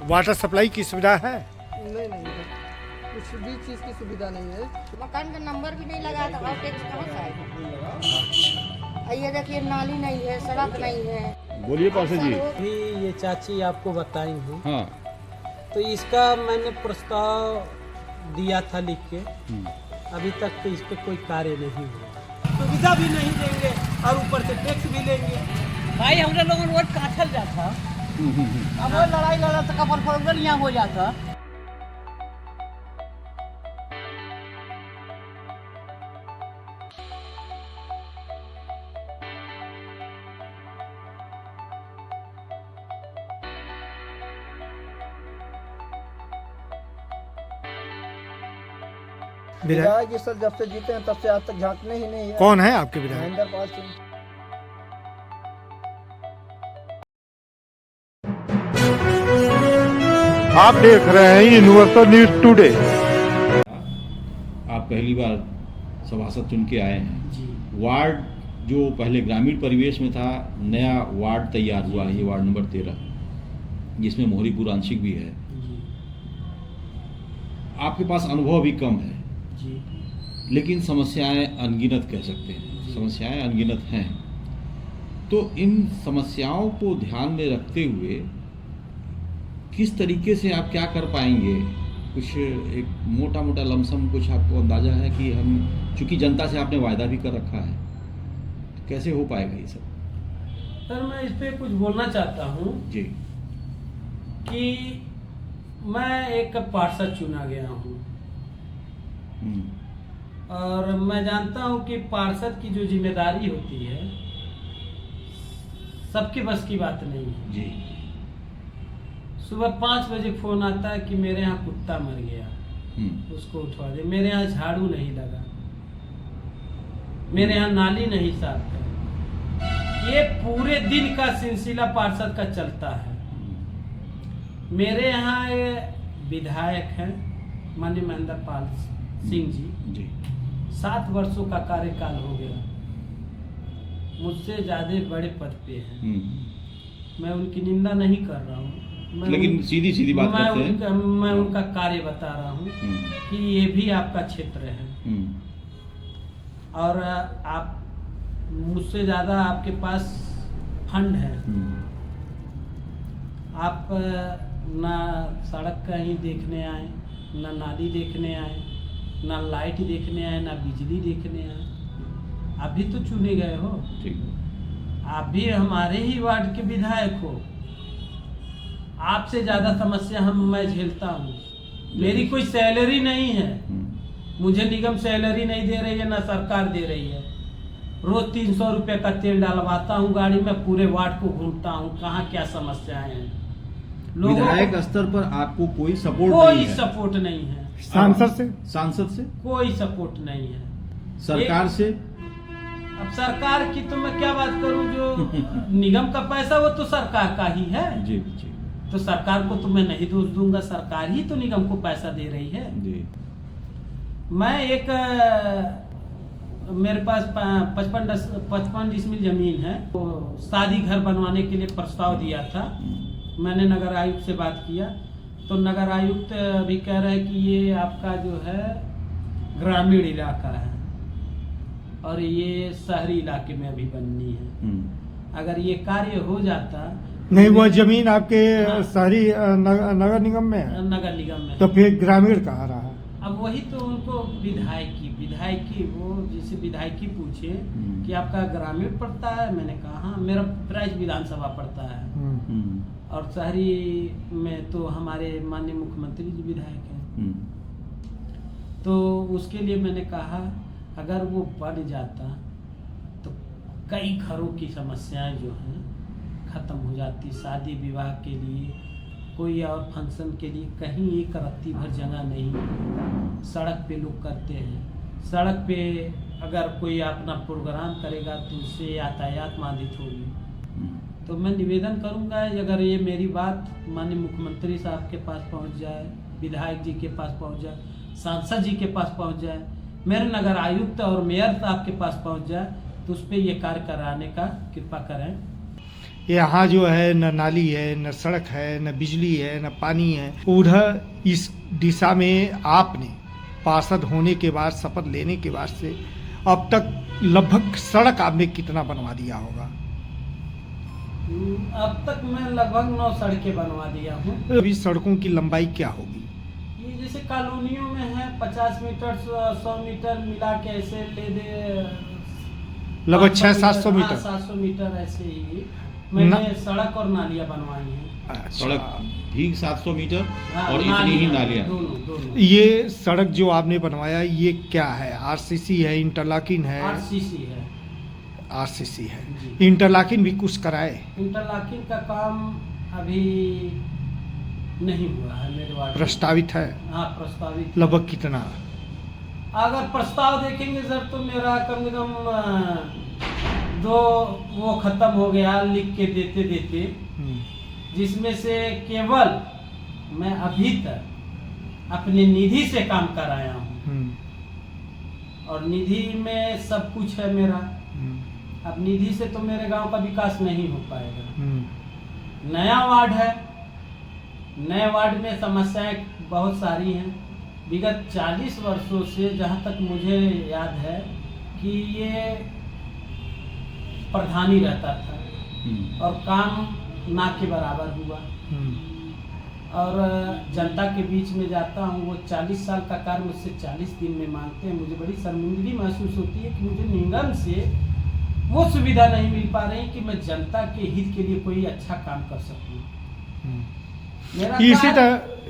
Water supply की सुविधा है? नहीं है, कुछ भी चीज़ की सुविधा नहीं है। मकान का नंबर भी नहीं लगा तो और टैक्स कहाँ से आएगा? ये देखिए नाली नहीं है, सड़क नहीं है। बोलिए पार्षद जी। अभी ये चाची आपको बताई हूँ, हाँ। तो इसका मैंने प्रस्ताव दिया था लिख के, अभी तक तो इस पे कोई कार्य नहीं हुआ। सुविधा भी नहीं देंगे और ऊपर से टैक्स भी लेंगे। भाई हम लोग रोड काटल जाता, अब वो लड़ाई लड़ा तो कपल पर यहाँ हो जाता। विधायक जी सर जब से जीते हैं तब से आज तक झांकने ही नहीं है। कौन है आपके विधायक? महेंद्र पाल सिंह। आप देख रहे हैं यूनिवर्सल न्यूज टुडे। आप पहली बार सभासद चुन के आए हैं जी। वार्ड जो पहले ग्रामीण परिवेश में था, नया वार्ड तैयार हुआ है, ये वार्ड नंबर 13, जिसमें मोहरीपुर आंशिक भी है। जी आपके पास अनुभव भी कम है, जी लेकिन समस्याएं अनगिनत कह सकते हैं, समस्याएं अनगिनत हैं। तो इन समस्याओं को ध्यान में रखते हुए किस तरीके से आप क्या कर पाएंगे? कुछ एक मोटा मोटा लमसम कुछ आपको अंदाजा है कि हम, चूंकि जनता से आपने वायदा भी कर रखा है, तो कैसे हो पाएगा ये सब? सर, मैं इस पे कुछ बोलना चाहता हूँ जी। कि मैं एक पार्षद चुना गया हूँ और मैं जानता हूँ कि पार्षद की जो जिम्मेदारी होती है सबके बस की बात नहीं है। जी। सुबह 5 बजे फोन आता है कि मेरे यहाँ कुत्ता मर गया, उसको उठवा दे। मेरे यहाँ झाड़ू नहीं लगा, मेरे यहाँ नाली नहीं साफ है। ये पूरे दिन का सिलसिला पार्षद का चलता है। मेरे यहाँ ये विधायक हैं माननीय महेंद्र पाल सिंह जी, 7 वर्षों का कार्यकाल हो गया, मुझसे ज्यादा बड़े पद पे हैं। मैं उनकी निंदा नहीं कर रहा हूँ, लेकिन सीधी सीधी बात करते हैं। मैं उनका कार्य बता रहा हूँ कि ये भी आपका क्षेत्र है और आप मुझसे ज्यादा आपके पास फंड है। आप ना सड़क कहीं देखने आए, ना नाली देखने आए, ना लाइट देखने आए, ना बिजली देखने आए। आप भी तो चुने गए हो, आप भी हमारे ही वार्ड के विधायक हो। आपसे ज्यादा समस्या मैं झेलता हूँ। मेरी कोई सैलरी नहीं है, मुझे निगम सैलरी नहीं दे रही है, ना सरकार दे रही है। रोज 300 रुपए का तेल डलवाता हूँ गाड़ी में, पूरे वार्ड को घूमता हूँ, कहाँ क्या समस्याएं हैं। विधायक स्तर पर आपको कोई सपोर्ट कोई नहीं है? सपोर्ट नहीं है। सांसद से कोई सपोर्ट नहीं है। सरकार से? अब सरकार की तो मैं क्या बात करूं, जो निगम का पैसा वो तो सरकार का ही है। जी। तो सरकार को तो मैं नहीं दोष दूंगा, सरकार ही तो निगम को पैसा दे रही है। जी। मैं एक मेरे पास 55 डिसमिल जमीन है, तो शादी घर बनवाने के लिए प्रस्ताव दिया था। मैंने नगर आयुक्त से बात किया तो नगर आयुक्त अभी कह रहे हैं कि ये आपका जो है ग्रामीण इलाका है और ये शहरी इलाके में अभी बननी है। अगर ये कार्य हो जाता नहीं, वो जमीन आपके शहरी नगर निगम में है? नगर निगम में। तो फिर ग्रामीण कहाँ रहा? अब वही तो उनको विधायकी वो जिसे विधायकी पूछे कि आपका ग्रामीण पड़ता है, मैंने कहा हाँ, मेरा प्राइज विधानसभा पड़ता है और शहरी में तो हमारे माननीय मुख्यमंत्री जी विधायक हैं। तो उसके लिए मैंने कहा अगर वो बढ़ जाता तो कई घरों की समस्याएं जो हैं खत्म हो जाती। शादी विवाह के लिए, कोई और फंक्शन के लिए कहीं एक रत्ती भर जगह नहीं। सड़क पे लोग करते हैं, सड़क पे अगर कोई अपना प्रोग्राम करेगा तो उससे यातायात बाधित होगी। तो मैं निवेदन करूंगा अगर ये मेरी बात माननीय मुख्यमंत्री साहब के पास पहुंच जाए, विधायक जी के पास पहुंच जाए, सांसद जी के पास पहुंच जाए, मेरे नगर आयुक्त और मेयर साहब के पास पहुंच जाए, तो उस पर ये कार्य कराने का कृपा करें। यहाँ जो है न नाली है, न सड़क है, न बिजली है, न पानी है। उधर इस दिशा में आपने पार्षद होने के बाद, शपथ लेने के बाद से अब तक लगभग सड़क आपने कितना बनवा दिया होगा? अब तक मैं लगभग 9 सड़कें बनवा दिया हूँ। अभी सड़कों की लंबाई क्या होगी? ये जैसे कॉलोनियों में है 50 मीटर 100 मीटर मिला के ऐसे ले दे, लगभग 600-700 मीटर। 700 मीटर ऐसे ही मैंने सड़क और नालियाँ बनवाई हैं। अच्छा। सड़क भी 700 मीटर हाँ, और इतनी ही नालियाँ। दोनों। ये सड़क जो आपने बनवाया ये क्या है? आरसीसी है, इंटरलॉकिंग है? आरसीसी है। आरसीसी है। जी। इंटरलॉकिंग भी कुछ कराए? इंटरलॉकिंग का काम अभी नहीं हुआ है मेरे वार्ड में। प्रस्तावित है? हाँ, प्रस्तावित। लगभग कितना? अगर प्रस्ताव देखेंगे सर तो मेरा कम से कम 2 वो खत्म हो गया लिख के देते देते, जिसमें से केवल मैं अभी तक अपने निधि से काम कराया हूँ और निधि में सब कुछ है मेरा। अब निधि से तो मेरे गांव का विकास नहीं हो पाएगा। नया वार्ड है, नए वार्ड में समस्याएं बहुत सारी हैं। विगत 40 वर्षों से जहाँ तक मुझे याद है कि ये प्रधानी रहता था और काम ना के बराबर हुआ। और जनता के बीच में जाता हूँ, वो 40 साल का कार्य मुझसे 40 दिन में मांगते हैं। मुझे बड़ी शर्मिंदगी महसूस होती है कि मुझे निगम से वो सुविधा नहीं मिल पा रही कि मैं जनता के हित के लिए कोई अच्छा काम कर सकूं।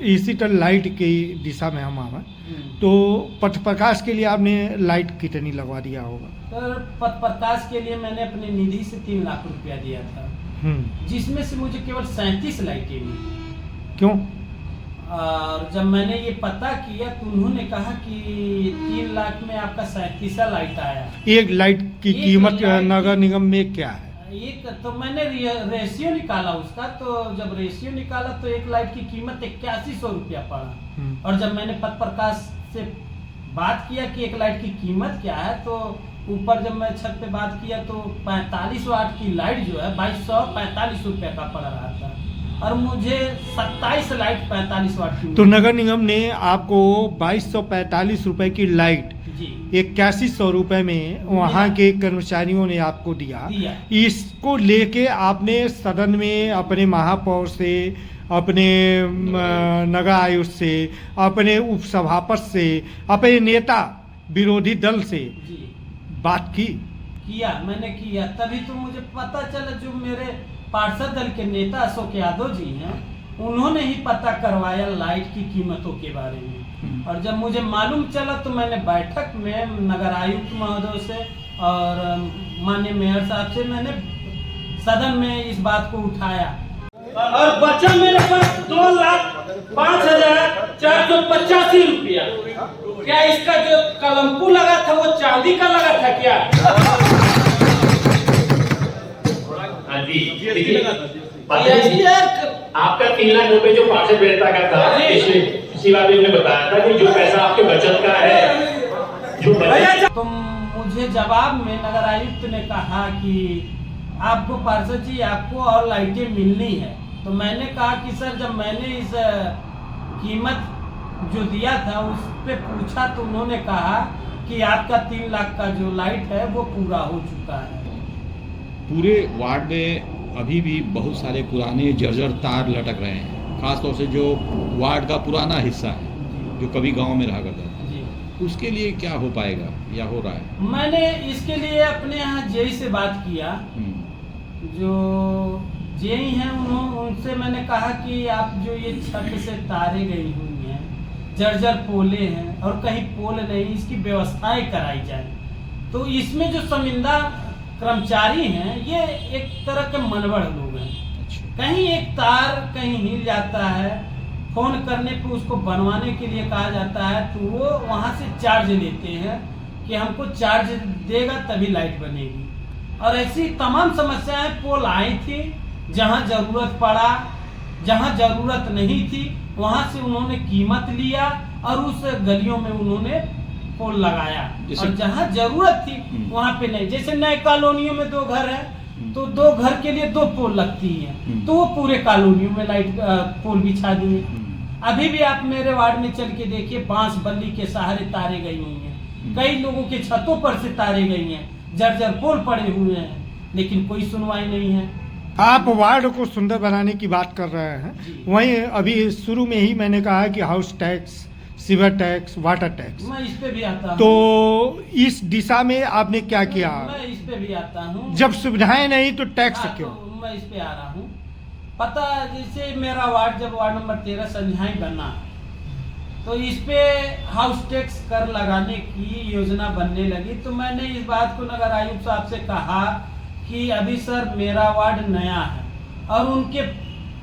इसी तरह लाइट की दिशा में हम आवे तो पथ प्रकाश के लिए आपने लाइट कितनी लगवा दिया होगा? सर, पथ प्रकाश के लिए मैंने अपने निधि से 3 लाख रुपया दिया था, जिसमें से मुझे केवल 37 लाइटें मिली। क्यों? और जब मैंने ये पता किया तो उन्होंने कहा कि 3 लाख में आपका 37 लाइट आया। एक लाइट की कीमत नगर निगम में क्या है? एक तो मैंने रेशियो निकाला उसका, तो जब रेशियो निकाला तो एक लाइट की कीमत 8100 रुपया पड़ा। और जब मैंने पथ प्रकाश से बात किया कि एक लाइट की कीमत क्या है, तो ऊपर जब मैं छत पे बात किया तो 45 वाट की लाइट जो है 2245 रुपया का पड़ रहा था और मुझे 27 लाइट 45 वाट की। तो नगर निगम ने आपको 2245 रुपए की लाइट 8100 रुपए में वहाँ के कर्मचारियों ने आपको दिया। इसको लेके आपने सदन में अपने महापौर से, अपने नगर आयुक्त से, अपने उपसभापति से, अपने नेता विरोधी दल से बात किया मैंने किया, तभी तो मुझे पता चला। जो मेरे पार्षद दल के नेता अशोक यादव जी हैं, उन्होंने ही पता करवाया लाइट की कीमतों के बारे में। और जब मुझे मालूम चला तो मैंने बैठक में नगर आयुक्त महोदय से और माननीय मेयर साहब से मैंने सदन में इस बात को उठाया। और बचा मेरे पास 2,05,485 रुपया। क्या इसका जो कलमपू लगा था वो चांदी का लगा था क्या? आपका 3 लाख रुपए जो पार्षद बेटा का था, पिछली बार ने बताया था कि जो पैसा आपके बचत का है, जो तो मुझे जवाब में नगर आयुक्त ने कहा कि आपको पार्षद जी आपको और लाइटें मिलनी है। तो मैंने कहा कि सर, जब मैंने इस कीमत जो दिया था उस पे पूछा तो उन्होंने कहा कि आपका 3 लाख का जो लाइट है वो पूरा हो चुका है। पूरे वार्ड में अभी भी बहुत सारे पुराने जर्जर तार लटक रहे हैं, खासतौर से जो वार्ड का पुराना हिस्सा है जो कभी गांव में रहा करता था। उसके लिए क्या हो पाएगा या हो रहा है? मैंने इसके लिए अपने यहाँ जेई से बात किया। जो जेई हैं उनसे मैंने कहा कि आप जो ये छत से तारे गई हुई हैं, जर्जर पोले हैं और कहीं पोल नहीं, इसकी व्यवस्थाएं कराई जाए। तो इसमें जो शर्मिंदा कर्मचारी हैं ये एक तरह के मनवड़ लोग हैं। कहीं एक तार कहीं हिल जाता है, फोन करने पे उसको बनवाने के लिए कहा जाता है तो वो वहाँ से चार्ज लेते हैं कि हमको चार्ज देगा तभी लाइट बनेगी। और ऐसी तमाम समस्याएं पोल आई थी, जहाँ जरूरत पड़ा, जहाँ जरूरत नहीं थी वहाँ से उन्होंने कीमत लिया और उस गलियों में उन्होंने पोल लगाया। और जहाँ जरूरत थी वहाँ पे नहीं। जैसे नए कॉलोनियों में 2 घर है, तो 2 घर के लिए 2 पोल लगती हैं, तो वो पूरे कॉलोनियों में लाइट पोल बिछा दिए। अभी भी आप मेरे वार्ड में चल के देखिए, बांस बल्ली के सहारे तारे गई हुई हैं, कई लोगों के छतों पर से तारे गई हैं, जर्जर पोल पड़े हुए हैं, लेकिन कोई सुनवाई नहीं है। आप वार्ड को सुंदर बनाने की बात कर रहे हैं, वहीं अभी शुरू में ही मैंने कहा कि house tax, sewer tax, water tax, मैं इस पे भी आता हूँ। तो इस दिशा में आपने क्या किया? मैं इस पे भी आता हूँ। जब सुविधाएं नहीं तो टैक्स क्यों? तो मैं इस पे आ रहा हूँ। पता, जैसे मेरा वार्ड जब वार्ड नंबर 13 संझाई बना, तो इस पे हाउस टैक्स कर लगाने की योजना बनने लगी, तो मैंने इस बात को नगर आयुक्त साहब से कहा कि अभी सर मेरा वार्ड नया है और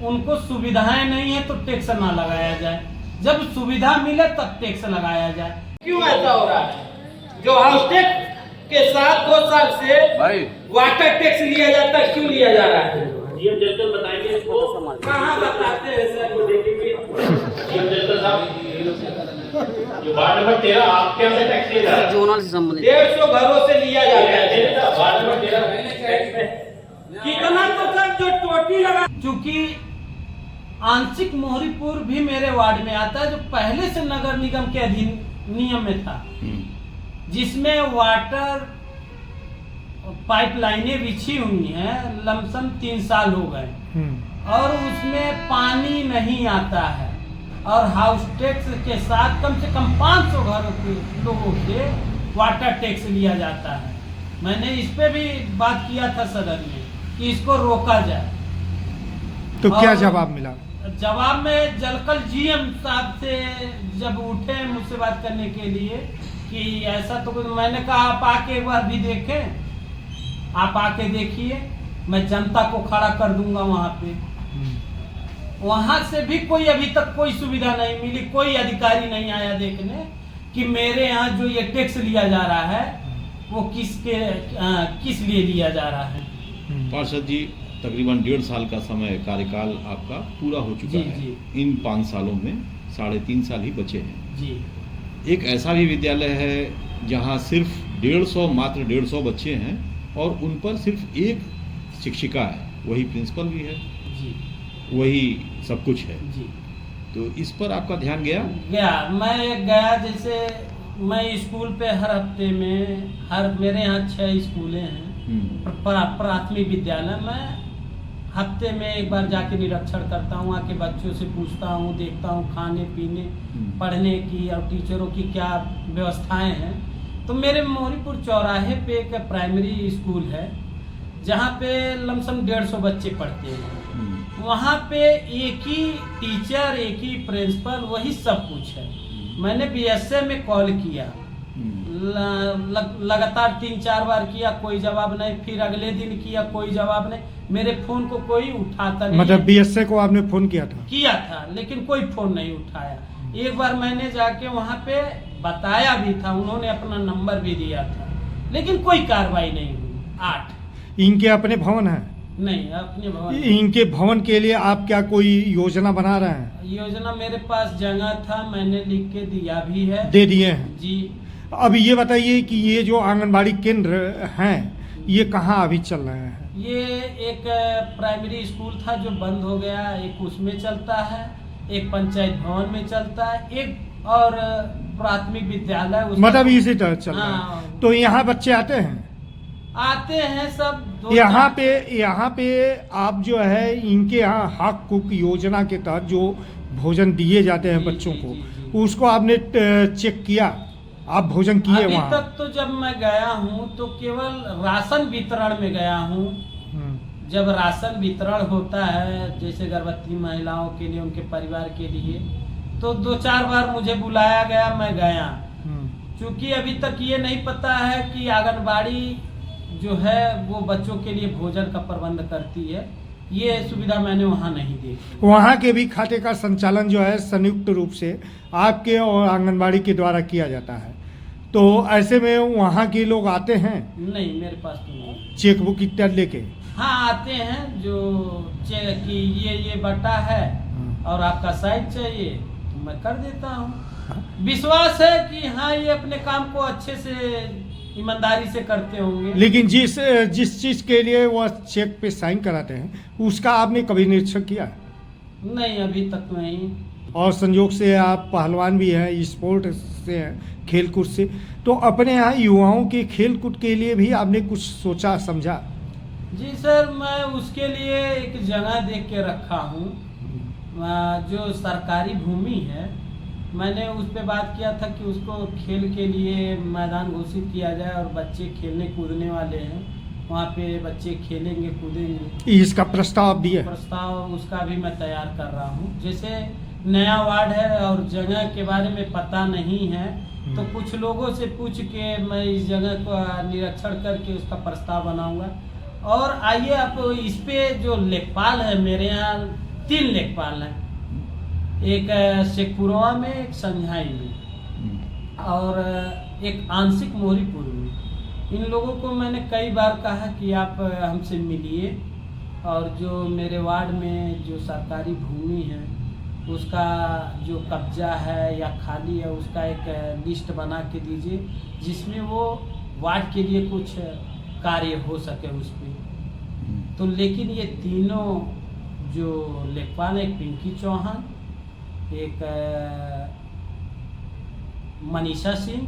उनको सुविधाएं नहीं है तो टैक्स ना लगाया जाए, जब सुविधा मिले तब टैक्स लगाया जाए। क्यों ऐसा हो रहा है? जो हाउस टैक्स के साथ 2 साल से वाटर टैक्स लिया जाता है, क्यों लिया जा रहा है? ये जल्द बताएंगे इसको। कहाँ बताते हैं सर? वो देखेंगे। ये जल्द साहब, जो वार्ड नंबर 13 आपके यहाँ से टैक्स लिया जा रहा है, जोनल से संबंधित 150 घरों से लिया जाता है। वार्ड नंबर 13 कितना तो सर जो टोटी लगा, चूंकि आंशिक मोहरीपुर भी मेरे वार्ड में आता है, जो पहले से नगर निगम के अधीन नियम में था, जिसमें वाटर पाइपलाइनें बिछी हुई हैं, लमसम 3 साल हो गए और उसमें पानी नहीं आता है, और हाउस टैक्स के साथ कम से कम 500 घरों के लोगों से वाटर टैक्स लिया जाता है। मैंने इस पे भी बात किया था सदन में कि इसको रोका जाए। तो क्या जवाब मिला? जवाब में जलकल जीएम साहब से जब उठे मुझसे बात करने के लिए कि ऐसा तो कुछ, मैंने कहा आप आके एक बार भी देखें, आप आके देखिए, मैं जनता को खड़ा कर दूंगा वहां पे। वहां से भी कोई अभी तक कोई सुविधा नहीं मिली, कोई अधिकारी नहीं आया देखने कि मेरे यहाँ जो ये टैक्स लिया जा रहा है वो किस लिए लिया जा रहा है। पार्षद जी, तकरीबन 1.5 साल का समय कार्यकाल आपका पूरा हो चुका है। जी। इन 5 सालों में 3.5 साल ही बचे हैं। जी। एक ऐसा भी विद्यालय है जहां सिर्फ 150 बच्चे हैं और उन पर सिर्फ एक शिक्षिका है, वही प्रिंसिपल भी है, जी। वही सब कुछ है। जी। तो इस पर आपका ध्यान गया? मैं गया, जैसे मैं स्कूल पे हर हफ्ते में, मेरे यहाँ 6 स्कूलें हैं, प्राथमिक विद्यालय, मैं हफ्ते में एक बार जाके निरीक्षण करता हूँ, आके बच्चों से पूछता हूँ, देखता हूँ खाने पीने पढ़ने की और टीचरों की क्या व्यवस्थाएं हैं। तो मेरे मोहरीपुर चौराहे पे एक प्राइमरी स्कूल है जहाँ पे लमसम 150 बच्चे पढ़ते हैं। वहाँ पे एक ही टीचर, एक ही प्रिंसिपल, वही सब कुछ है। मैंने बीएसए में कॉल किया, लगातार 3-4 बार किया, कोई जवाब नहीं, फिर अगले दिन किया, कोई जवाब नहीं, मेरे फोन को कोई उठाता नहीं। मतलब बीएसए को आपने फोन किया था? किया था, लेकिन कोई फोन नहीं उठाया। एक बार मैंने जाके वहाँ पे बताया भी था, उन्होंने अपना नंबर भी दिया था, लेकिन कोई कार्रवाई नहीं हुई। 8 इनके अपने भवन है? नहीं, अपने भवन। इनके भवन के लिए आप क्या कोई योजना बना रहे हैं? योजना मेरे पास जगह था, मैंने लिख के दिया भी है। दे दिए हैं जी। अब ये बताइए कि ये जो आंगनबाड़ी केंद्र हैं, ये कहाँ अभी चल रहे हैं? ये एक प्राइमरी स्कूल था जो बंद हो गया, एक उसमें चलता है, एक पंचायत भवन में चलता है, एक और प्राथमिक विद्यालय, मतलब इसी तरह चल रहा है। हाँ। तो यहाँ बच्चे आते हैं? आते हैं सब। यहाँ पे आप जो है इनके यहाँ हक कुक योजना के तहत जो भोजन दिए जाते हैं बच्चों को, उसको आपने चेक किया? आप भोजन किए वहाँ? अभी तक तो जब मैं गया हूँ तो केवल राशन वितरण में गया हूँ। जब राशन वितरण होता है, जैसे गर्भवती महिलाओं के लिए, उनके परिवार के लिए, तो 2-4 बार मुझे बुलाया गया, मैं गया। क्योंकि अभी तक ये नहीं पता है कि आंगनबाड़ी जो है वो बच्चों के लिए भोजन का प्रबंध करती है, ये सुविधा मैंने वहाँ नहीं देखी। वहाँ के भी खाते का संचालन जो है संयुक्त रूप से आपके और आंगनबाड़ी के द्वारा किया जाता है, तो ऐसे में वहाँ के लोग आते हैं? नहीं, मेरे पास तो नहीं। चेक बुक इत्यादि लेके? हाँ, आते हैं, जो चेक कि ये बटा है और आपका साइज चाहिए, तो मैं कर देता हूँ। विश्वास है कि हाँ, ये अपने काम को अच्छे से ईमानदारी से करते होंगे। लेकिन जिस चीज के लिए वो चेक पे साइन कराते हैं उसका आपने कभी निरीक्षण किया? नहीं, अभी तक नहीं। और संयोग से आप पहलवान भी हैं, स्पोर्ट से हैं, खेल कूद से, तो अपने यहाँ युवाओं के खेल कूद के लिए भी आपने कुछ सोचा समझा? जी सर, मैं उसके लिए एक जगह देख के रखा हूँ, जो सरकारी भूमि है। मैंने उस पर बात किया था कि उसको खेल के लिए मैदान घोषित किया जाए और बच्चे खेलने कूदने वाले हैं, वहाँ पे बच्चे खेलेंगे कूदेंगे। इसका प्रस्ताव दिए? प्रस्ताव उसका भी मैं तैयार कर रहा हूँ। जैसे नया वार्ड है और जगह के बारे में पता नहीं है, तो कुछ लोगों से पूछ के मैं इस जगह को निरीक्षण करके उसका प्रस्ताव बनाऊंगा। और आइए आप इस पे जो लेखपाल है, मेरे यहाँ 3 लेखपाल हैं, एक शेखपुरवा में, एक संझाई में और एक आंशिक मोहरीपुर में। इन लोगों को मैंने कई बार कहा कि आप हमसे मिलिए और जो मेरे वार्ड में जो सरकारी भूमि है उसका जो कब्जा है या खाली है उसका एक लिस्ट बना के दीजिए, जिसमें वो वार्ड के लिए कुछ कार्य हो सके उस पर। तो लेकिन ये तीनों जो लेखपाल, एक पिंकी चौहान, एक मनीषा सिंह,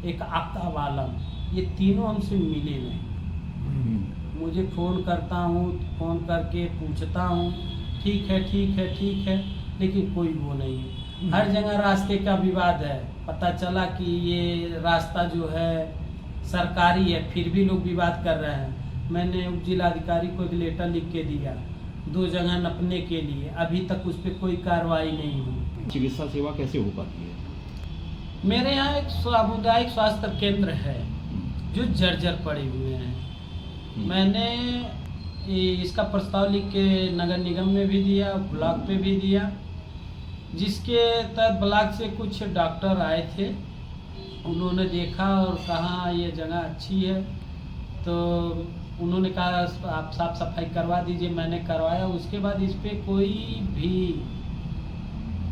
एक आफ्ताब आलम, ये तीनों हमसे मिले नहीं। मुझे फ़ोन करता हूँ, फ़ोन करके पूछता हूँ, ठीक है ठीक है ठीक है, लेकिन कोई वो नहीं है। हर जगह रास्ते का विवाद है। पता चला कि ये रास्ता जो है सरकारी है, फिर भी लोग विवाद कर रहे हैं। मैंने उप जिलाधिकारी को एक लेटर लिख के दिया 2 जगह नपने के लिए, अभी तक उस पर कोई कार्रवाई नहीं हुई। चिकित्सा सेवा कैसे हो पाती है? मेरे यहाँ एक सामुदायिक स्वास्थ्य केंद्र है जो जर्जर पड़े हुए हैं। मैंने इसका प्रस्ताव लिख के नगर निगम में भी दिया, ब्लॉक पे भी दिया, जिसके तहत ब्लॉक से कुछ डॉक्टर आए थे। उन्होंने देखा और कहा ये जगह अच्छी है, तो उन्होंने कहा आप साफ सफाई करवा दीजिए। मैंने करवाया। उसके बाद इस पर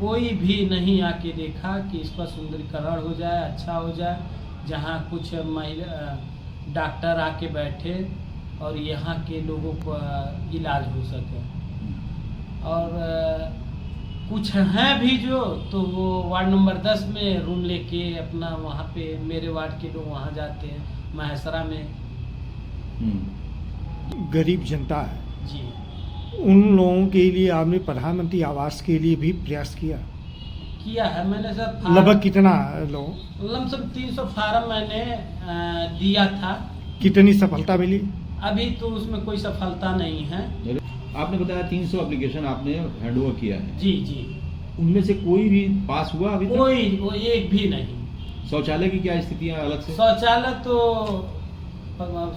कोई भी नहीं आके देखा कि इसका सुंदरीकरण हो जाए, अच्छा हो जाए, जहाँ कुछ महिला डॉक्टर आके बैठे और यहाँ के लोगों को इलाज हो सके। और कुछ हैं भी जो, तो वो वार्ड नंबर 10 में रूम लेके अपना वहाँ पे, मेरे वार्ड के लोग वहाँ जाते हैं, महेसरा में। गरीब जनता है जी, उन लोगों के लिए आपने प्रधानमंत्री आवास के लिए भी प्रयास किया है मैंने सर। लगभग कितना लोग? लमसम 300 फार्म मैंने दिया था। कितनी सफलता मिली? अभी तो उसमें कोई सफलता नहीं है। आपने बताया 300 एप्लीकेशन आपने हैंडओवर किया है। जी जी। उनमें से कोई भी पास हुआ अभी तक? वो एक भी नहीं। शौचालय की क्या स्थिति है अलग से?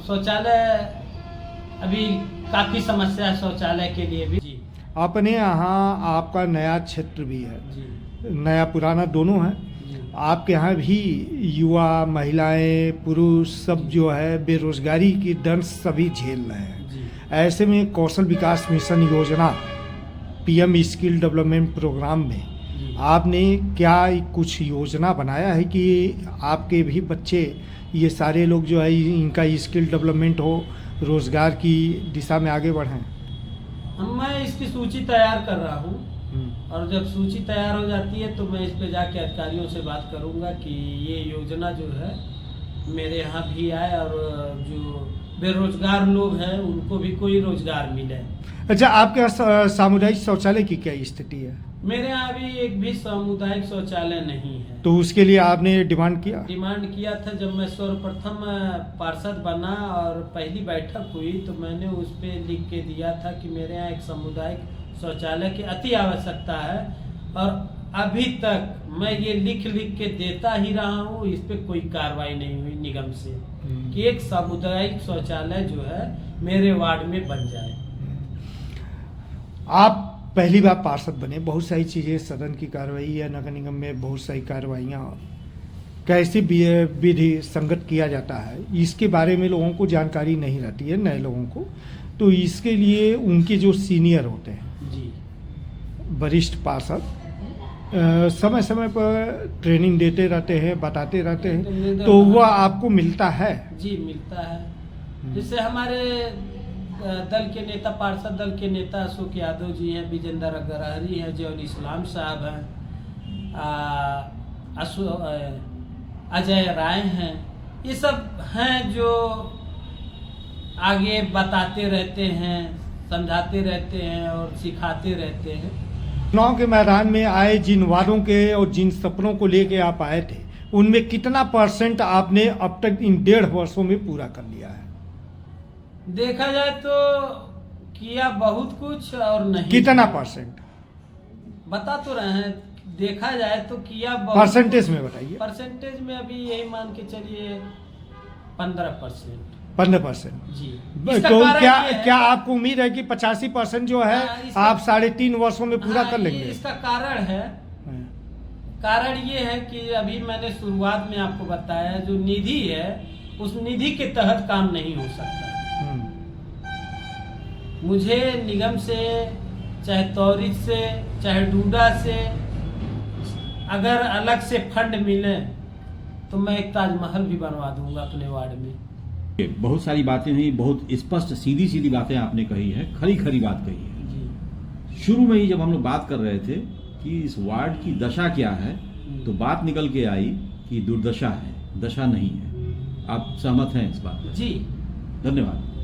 शौचालय अभी काफी समस्या है शौचालय के लिए भी। जी। अपने यहाँ आपका नया क्षेत्र भी है जी। नया पुराना दोनों है। आपके यहाँ भी युवा, महिलाएं, पुरुष सब जो है बेरोजगारी की दंश सभी झेल रहे हैं। ऐसे में कौशल विकास मिशन योजना, PM स्किल डेवलपमेंट प्रोग्राम में आपने क्या कुछ योजना बनाया है कि आपके भी बच्चे, ये सारे लोग जो है इनका स्किल डेवलपमेंट हो, रोजगार की दिशा में आगे बढ़ें? मैं इसकी सूची तैयार कर रहा हूँ और जब सूची तैयार हो जाती है तो मैं इस पे जाके अधिकारियों से बात करूँगा कि ये योजना जो है मेरे यहाँ भी आए और जो बेरोजगार लोग हैं उनको भी कोई रोजगार मिले। अच्छा, आपके यहाँ सामुदायिक शौचालय की क्या स्थिति है? मेरे यहाँ अभी एक भी सामुदायिक शौचालय नहीं है। तो उसके लिए आपने डिमांड किया था? जब मैं सर्वप्रथम पार्षद बना और पहली बैठक हुई तो मैंने उस पर लिख के दिया था कि मेरे यहाँ एक सामुदायिक शौचालय की अति आवश्यकता है और अभी तक मैं ये लिख के देता ही रहा हूँ। इस पे कोई कार्रवाई नहीं हुई निगम से कि एक सामुदायिक शौचालय जो है मेरे वार्ड में बन जाए। आप पहली बार पार्षद बने, बहुत सारी चीजें, सदन की कार्रवाई या नगर निगम में बहुत सारी कार्रवाइयाँ कैसे विधि संगत किया जाता है, इसके बारे में लोगों को जानकारी नहीं रहती है, नए लोगों को। तो इसके लिए उनके जो सीनियर होते हैं, जी, वरिष्ठ पार्षद, समय समय पर ट्रेनिंग देते रहते हैं, बताते रहते हैं, तो वह आपको मिलता है? जी मिलता है। जैसे हमारे दल के नेता, पार्षद दल के नेता अशोक यादव जी हैं, विजेंद्र अग्रहरी हैं, जौल इस्लाम साहब हैं, अजय राय हैं, ये सब हैं जो आगे बताते रहते हैं, समझाते रहते हैं और सिखाते रहते हैं। चुनाव के मैदान में आए जिन वादों के और जिन सपनों को लेके आप आए थे, उनमें कितना % आपने अब तक इन 1.5 वर्षों में पूरा कर लिया है? देखा जाए तो किया बहुत कुछ और नहीं। कितना %? बता तो रहे हैं, देखा जाए तो किया बहुत। परसेंटेज में बताइए। परसेंटेज में अभी यही मान के चलिए 15%। 15%? जी। तो क्या आपको उम्मीद है कि 85% जो है आप 3.5 वर्षों में पूरा कर लेंगे? इसका कारण है, कारण ये है कि अभी मैंने शुरुआत में आपको बताया, जो निधि है उस निधि के तहत काम नहीं हो सकता। मुझे निगम से, चाहे तौरीत से, चाहे डूडा से अगर अलग से फंड मिले तो मैं एक ताजमहल भी बनवा दूंगा अपने वार्ड में। बहुत सारी बातें हुई, बहुत स्पष्ट सीधी सीधी बातें आपने कही है, खरी खरी बात कही है। जी। शुरू में ही जब हम लोग बात कर रहे थे कि इस वार्ड की दशा क्या है, तो बात निकल के आई कि दुर्दशा है, दशा नहीं है। आप सहमत हैं इस बात में? जी। धन्यवाद।